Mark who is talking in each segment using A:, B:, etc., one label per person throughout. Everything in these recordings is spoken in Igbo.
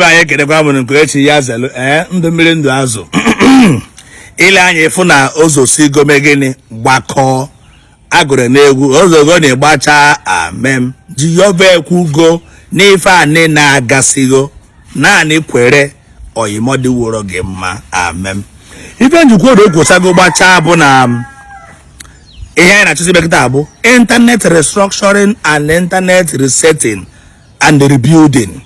A: anyị kedekwa m nke echi ya zelu ndụ mmiri ndụ azụ ile anya ịfụ na ozosi gome gịnị gbakọ agụrụ n'egwu ozogo na-egbacha amem jiyova ekwugo n'ife anị na-agasigo naanị kwere oyimodi woro gị mma amem ife njikwa odo ekwosago gbacha bụ na ihe anyị na-achọsi bekịta bụ internet restructuring and internet resetting and rebuilding.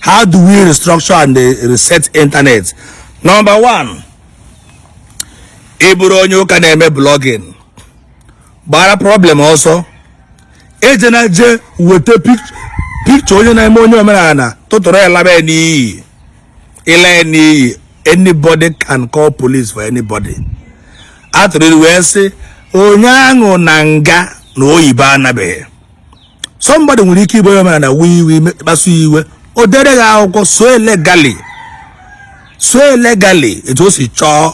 A: How do we restructure and reset internet? Number one, iburu onye ụka na-eme blogging gbara problem also ejena je wete picture onye na-eme onye omenala tụtụrụ ya labe n'iyi ile n'iyi. Anybody can call police for anybody. Atụrụ wee sị onye aṅụ na nga na oyibo anabeghị. Somebody nwere ike igbo omenala wi kpasu iwe o dere ga akwụkwọ so legally etu o si chọọ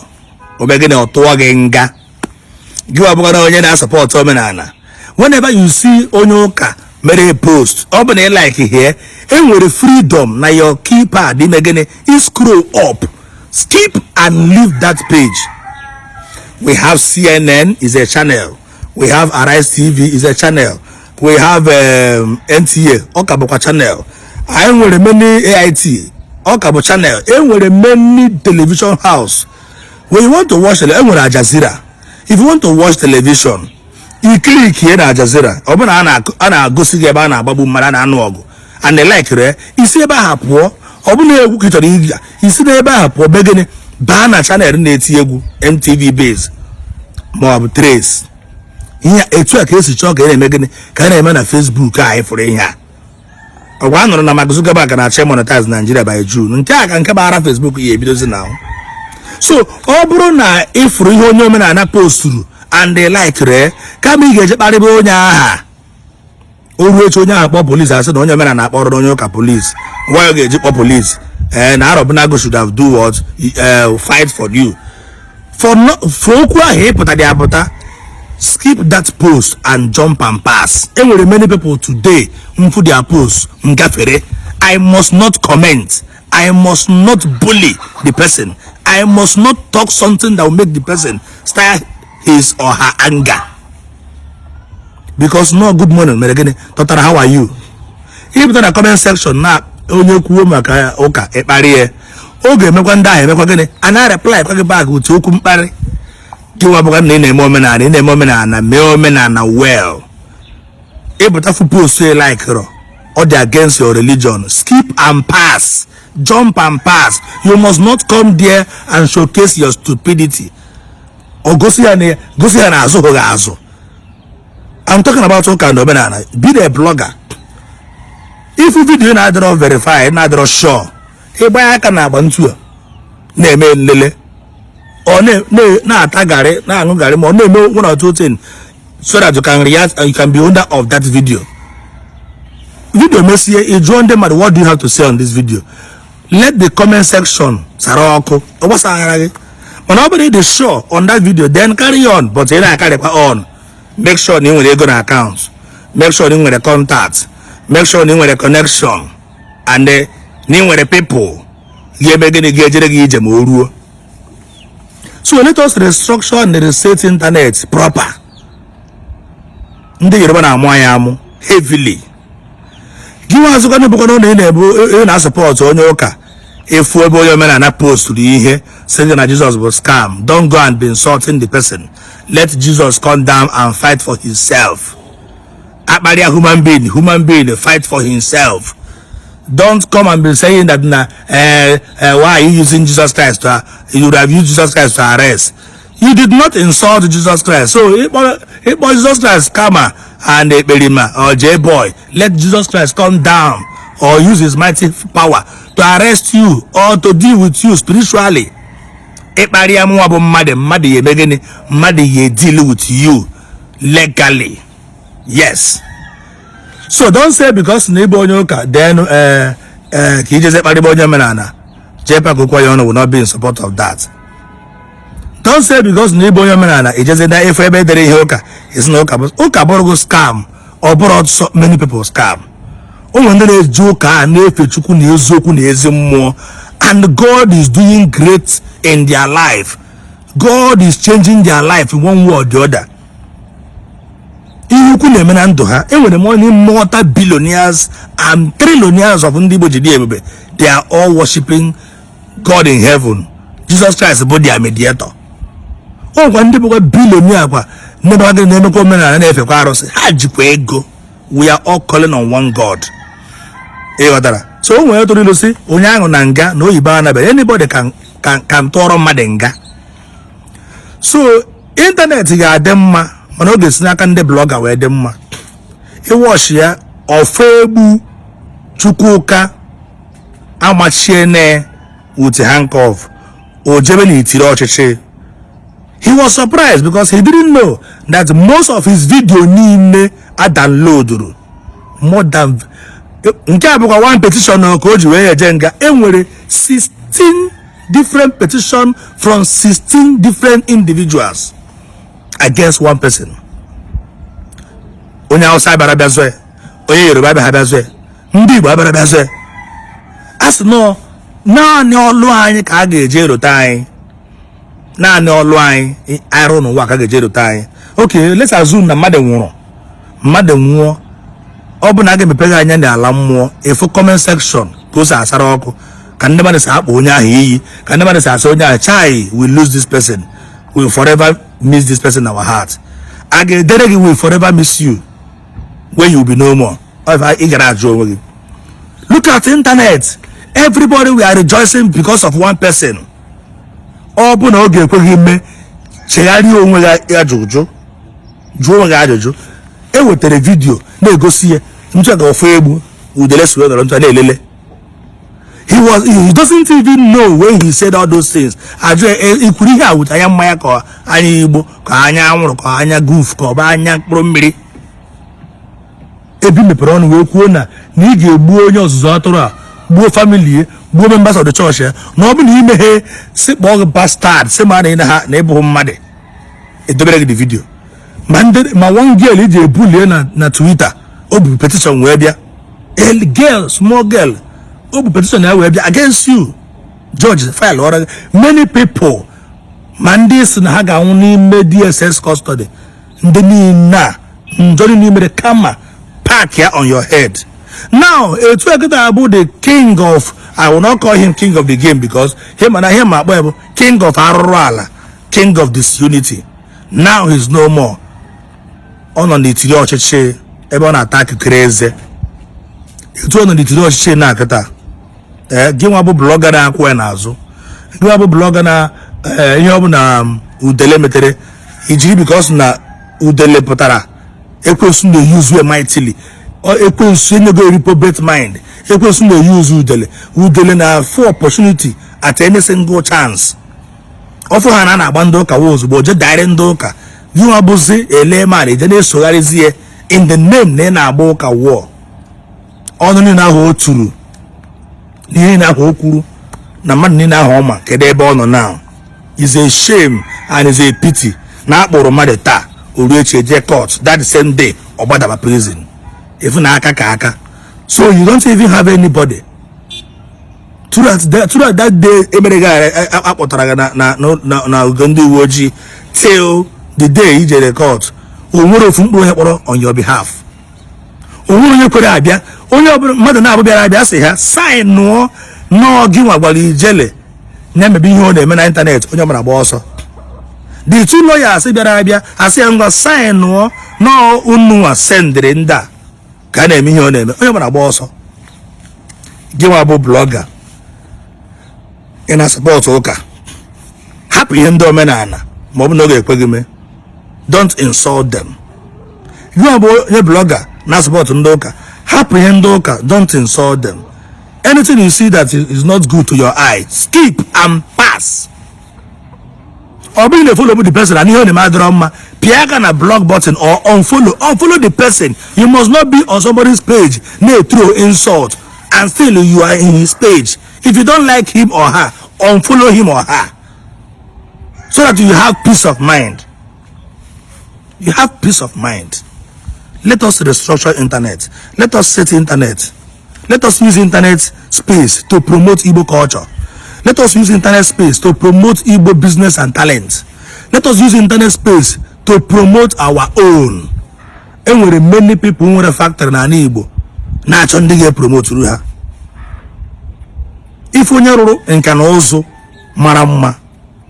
A: obegene ọtụwa gị nga gị wabụga na onye na-support omenala. Whenever you see onye ụka mere post ọ bụ na ị like here enwere freedom na your keypad ime gịnị is scroll up, skip and leave that page. We have CNN is a channel, we have Arise TV is a channel, we have NTA Okabokwa channel, I nwere many AIT Okabo channel, enwere many television house. When you want to watch enwere Al Jazeera. If you want to watch television, you click here na Al Jazeera. Obana ana gosi ebe ana agbabu mmara na anu ogu. And they like re isi ebe ha pụọ obuna egwu kichọrọ iga isi na ebe ha pụọ begene ba na channel na-eti egwu MTV base ma ọ Trace. Ihe etu a ka esi chọọ ka na-eme gịnị ka na-eme na Facebook anyị fụrụ ihe a. Ọgwa nọrọ na Mark Zuckerberg na achọ monetize Nigeria by June. Nke a ka nke bara Facebook ya ebidozi na. So ọ bụrụ na ịfụrụ ihe onye omenala posturu and they like re kama ị ga-eje kparịba onye aha oru echi onye aha kpọ police asị na onye omenala akpọrọ onye ụka police why ga-eji kpọ police na Arọbụnago should have do what fight for you for okwu ahụ ịpụta dị apụta. Skip that post and jump and pass. Enwere many people today mfu their post ngafere. I must not comment, I must not bully the person, I must not talk something that will make the person start his or her anger. Because no good morning meregene totara how are you. If in the comment section na onye kwuo maka ụka ekpari oge emekwa ndị ahụ emekwa gịnị ana reply kwa gị back with okwu mkparị. Kiwa bukan ni na-eme omenala mee omenala well. Ịpụta fu post like or they against your religion, skip and pass, jump and pass. You must not come there and showcase your stupidity. Or gosi ya na azụ ho ga azụ. I'm talking about ụka na omenala. Be the blogger. If you video na adịrọ verify, na adịrọ sure, ịgba aka na agba ntu na-eme nlele. Or na-ata gari na aṅụ gari ma ọ na-eme one or two things so that you can react and you can be owner of that video. Video mesie you join them and what do you have to say on this video? Let the comment section sara ọkụ ọgbasara gị mana ọ bụrụ dị sure on that video then carry on but ị na-akarịkwa on. Make sure na ị nwere ego na account, make sure na ị nwere contact, make sure na ị nwere connection and na ị nwere people ga-eme gịnị ga-ejere gị ije ma o ruo. So let us restructure and reset internet proper. Ndị Yoruba na-amụ anyị amụ heavily. Gịnwa azụkwa na bụkwa na ị na-support onye ụka efu ebe onye omenala posturu ihe saying na Jesus was scam. Don't go and be insulting the person. Let Jesus come down and fight for himself. Akpari a human being fight for himself. Don't come and be saying that why are you using Jesus Christ you would have used Jesus Christ to arrest. You did not insult Jesus Christ. So if Jesus Christ scammer and Berima or J-boy, let Jesus Christ come down or use his mighty power to arrest you or to deal with you spiritually. Mmadụ ye deal with you legally. Yes. So don't say because neighbor onyoka then Kijese Paribonya Manana Jpac will not be in support of that. Don't say because neighbor Manana it just that if everybody hoka is no Okaborgo scam or brought so many people scam. Onwe ndị na-eje ụka na-efe Chukwu na eziokwu na ezi mmụọ, and God is doing great in their life. God is changing their life in one way or the other. Ihe ukwu na-eme na ndụ ha. Enwere money multi-billionaires and trillionaires of Ndi Igbo jide ebube. They are all worshiping God in heaven. Jesus Christ bụ their mediator. Ogwa ndị bụ billionaire kwa nebagade na-emekwa omenala na-efekwa arụsị. Ha jikwa ego. We are all calling on one God. So when you see onye na nga no ibana be anybody can tọrọ mmadụ nga. So internet ga-adị mma mana oge si n'aka ndị blogger wee dị mma. Iwash ya ofegbu Chukwuka amachie ne with a handcuff ojebe na itiri ọchịchị. He was surprised because he didn't know that most of his video niile are downloaded. More than nke abụkwa one petition ka o ji wee eje nga. Enwere 16 different petition from 16 different individuals against one person. Onye Hausa bịara bịa zwe, onye Yoruba bịara zwe, ndị Igbo bịara zwe. As no naanị ọlụ anyị ka a ga-eje erota anyị. Naanị ọlụ anyị arụ n'ụwa ka a ga-eje erota anyị. Okay, let's assume na mmadụ nwụọ. Ọ bụ na a ga-emepe anya n'ala mmụọ, efu comment section ka o si asara ọkụ. Ka ndị mmadụ si akpọ onye ahụ iyi, ka ndị mmadụ si asa onye ahụ, chai, we lose this person, we forever miss this person in our heart. I ga-edere gị, we forever miss you when you will be no more. Ị gara ajụ onwe gị. Look at internet. Everybody we are rejoicing because of one person. Ọ bụ na ọ ga-ekweghị ime chegharịa onwe gị ajụjụ, jụọ onwe gị ajụjụ. E wetere vidio na-egosi ya ntụ ga ofu egbu Udele si wee nọrọ ntụ na-elele. He doesn't even know when he said all those things. Ajụ ikwuru ihe a wute anya mmanya ka anya Igbo, ka anya anwụrụ, ka anya goof, ka ọ bụ anya mkpụrụ mmiri. Ebi mepere ọnụ wee kwuo na ị ga-egbu onye ọzụzụ atụrụ a, gbuo family, gbuo members of the church ya, na ọ bụ na imeghe si kpọọ gị bastard, si ma na ha na ịbụghị mmadụ. Edobere gị the video. Ma one girl iji ebulie na Twitter, o bu petition wee bịa. A girl, small girl, o bu petition ya wee bịa against you. George file ọrụ. Many people, ma ndị si na ha ga-anwụ n'ime DSS custody. Ndị niile njọrị n'ime kama pack ya on your head. Now, etu eketa abụ the king of, I will not call him king of the game because him akpọ bụ king of arụrụ ala, king of disunity. Now he's no more. Ọ nọ n'itiri ọchịchị ebe ọ na-ata akịkịrị eze. Etu ọ nọ n'itiri ọchịchị na-akịta. Gị nwa bụ blọga na-akwụ ya n'azụ. Gị nwa bụ blọga na ihe ọ bụ na Udele metere. Ijiri because na Udele pụtara ekwensu na-use we mightily. Ekwensu enyego reprobate mind. Ekwensu na-use Udele. Udele na full opportunity at any single chance. Ọfụ ha na-agba ndị ụka wa ozugbo je daire ndị ụka. You are busy, ele man, ijele sogarizie in the name na na-agba ụka war. Ọnụ niile ahụ o turu, n'ihe na-ahụ o kwuru, na mmadụ niile ahụ ọma kedu ebe ọ nọ now. Is a shame and is a pity na akpọrọ mmadụ taa oru echi eje court that same day ọ gbadaba prison. Efu na aka ka aka. So you don't even have anybody. Throughout that day emere ga akpọtara ga na Ndị Uwe Ojii till the day Ijele court, onwere ofu mkpụrụ onye kpọrọ on your behalf. Onwere onye kwere abịa, onye ọbụla mmadụ na-abụ bịara abịa sị ha sign nụọ nọọ gị nwa gwara Ijele na-emebe ihe ọ na-eme na ịntanetị, onye mara gba ọsọ. The two lawyers bịara abịa asị ya ngwa sign nụọ nọọ unu nwa sendịrị ndị a ka a na-eme ihe ọ na-eme, onye mara gba ọsọ. Gị nwa bụ blọga ị na-asọpọtụ ụka, hapụ ihe ndị omenala ma ọ bụ na ọ ga-ekwe gị mee. Don't insult them. You are a blogger, not support Ndoka. Happy Ndoka, don't insult them. Anything you see that is not good to your eye, skip and pass. Or being a follow the person and you the piaga na block button or unfollow the person. You must not be on somebody's page, nay through insult, and still you are in his page. If you don't like him or her, unfollow him or her. So that you have peace of mind. You have peace of mind. Let us restructure internet. Let us set internet Let us use internet space to promote Igbo culture. Let us use internet space to promote Igbo business and talent. Let us use internet space to promote our own. And with many people who are factor na Igbo, na-achọ ndị ga-promote ha. If onye rụrụ nka na ụzụ mara mma,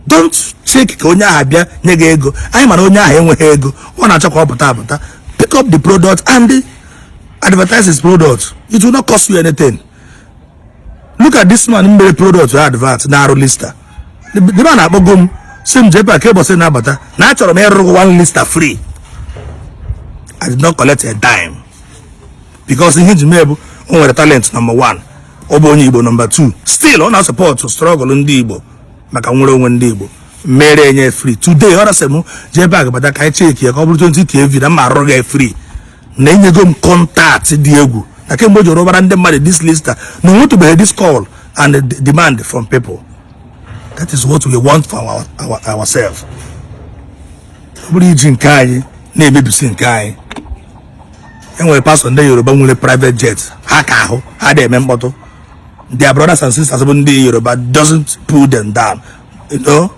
A: don't check ka onye ahụ bịa nye gị ego. Anyị mara onye ahụ enweghị ego, ọ na-achọ ka ọ pụta apụta. Pick up the product and advertise his product. It will not cost you anything. Look at this man who made product to advert na arụ lista. The man akpọgo m sị m Jpac ebe ọsị na-abata na achọrọ m ịrụrụ one lister free. I did not collect a dime because ihe ji mee bụ o nwere talent number 1, ọ bụ onye Igbo number 2. Still ọ na-support struggle ndị Igbo maka nwere onwe ndị Igbo mere enye free. Today ọ rasị m Jpac bata ka anyị check ya ka ọ bụrụ 20 kv na mma arụ gị free na enyego m contact dị egwu na kemgbe o jiri ọbara ndị mmadụ this lister na onwetụbeghị this call and the demand from people. That is what we want for ourselves. Ọ bụrụ iji nke anyị na-emebisi nke anyị. Enwere pastor ndị Yoruba nwere private jet ha ka ahụ ha na-eme mkpọtụ. Their brothers and sisters bụ ndị Yoruba doesn't pull them down, you know.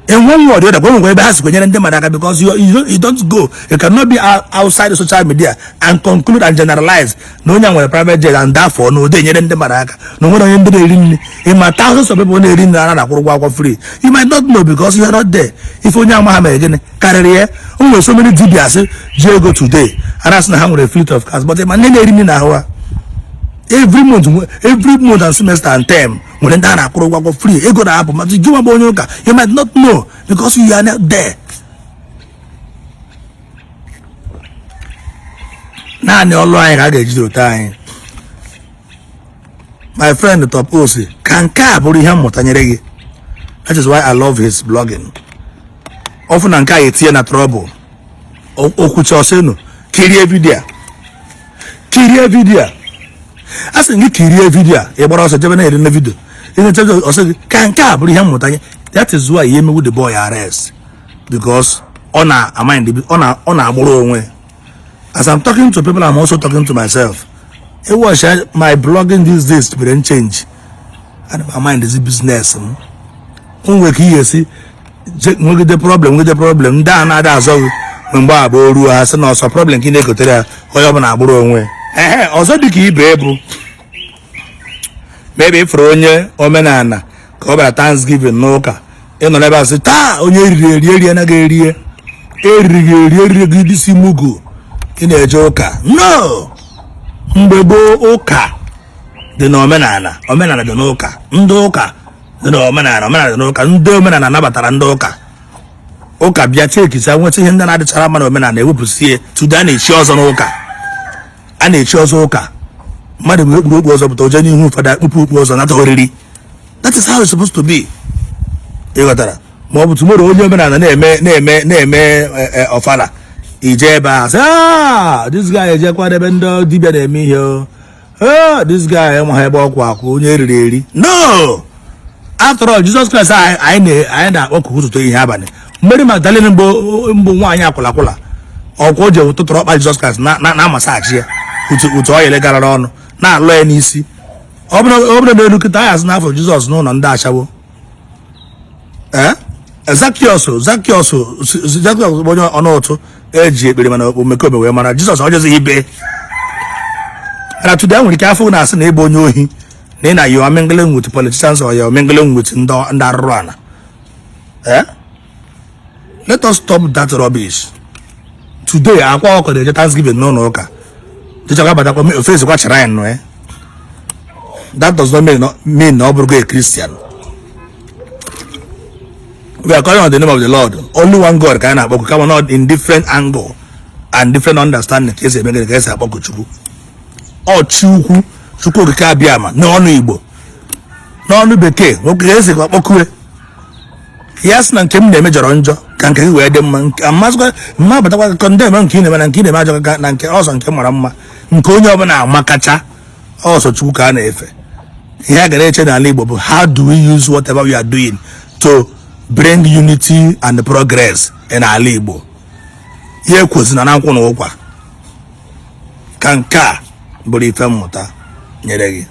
A: In one word, you're going to because you don't go. You cannot be outside the social media and conclude and generalize. No one with a private jet and therefore no day in the Maraka. No one in the thousands of people in the free. You might not know because you are not there. If you know career, so many DBS go today and that's not how a fleet of cars, but a man now. Every month and semester and term, when they go free, you might not know because you are not there. My friend the top Osi that is why I love his blogging. Often anka etie na trouble. Okuchoseno kirie video. As in kirie video, e gbara ọsọ jebe na ere na video. That is why he me with the boy arrest because on a mind on as I'm talking to people, I'm also talking to myself. It was my blogging these days to be change. And my mind is a business. With the problem. Down that's all when Babu has no problem. Kineko or Yabana also the key baby. Maybe for onye Omenala cover Thanksgiving noka. You know never say ta onye ri na ga eri this mugu in a joker. No mbebo oka the Omenala the noka ndoka the Omenala the noka ndo Omenala nabatara ndoka oka bia check is I want to him na the chairman Omenala ewupu sie to dan e chi ozo noka and e chi ozo oka. That is how it's supposed to be. Tomorrow, Ofala. Ijele, this guy is this guy no. After all, Jesus Christ, I know to happen. Mary Magdalene Mbo or go to drop by Jesus Christ, not massage here. With oil legal on. Na lawyer n'isi obodo look at us now for Jesus no na nda achawo Zacchaeus bonyo onoto eji ekpere mana omekome we mara Jesus ojozi ibe and today when careful na say na ebe onye ohi na you are mingling with politicians or you are mingling with ndarana let us stop that rubbish. Today akwa oko dey Thanksgiving no oka. That does not mean no a Christian. We are calling on the name of the Lord. Only one God can come on in different angle and different understanding. Yes, a case about Chuku. Or Chuku Kabiama, no Igbo. No Beke, okay. Yes, and came the major onjo. Can wear them and must go, but condemn and kill him and kill him and also and Camarama. Nkonya makacha also chuka na efe. Here Traditionen Igbo, but how do we use whatever we are doing to bring unity and progress in our Igbo? Here kwesi na nkwo na okwa. Kanka buri ife mmụta. nyere gị.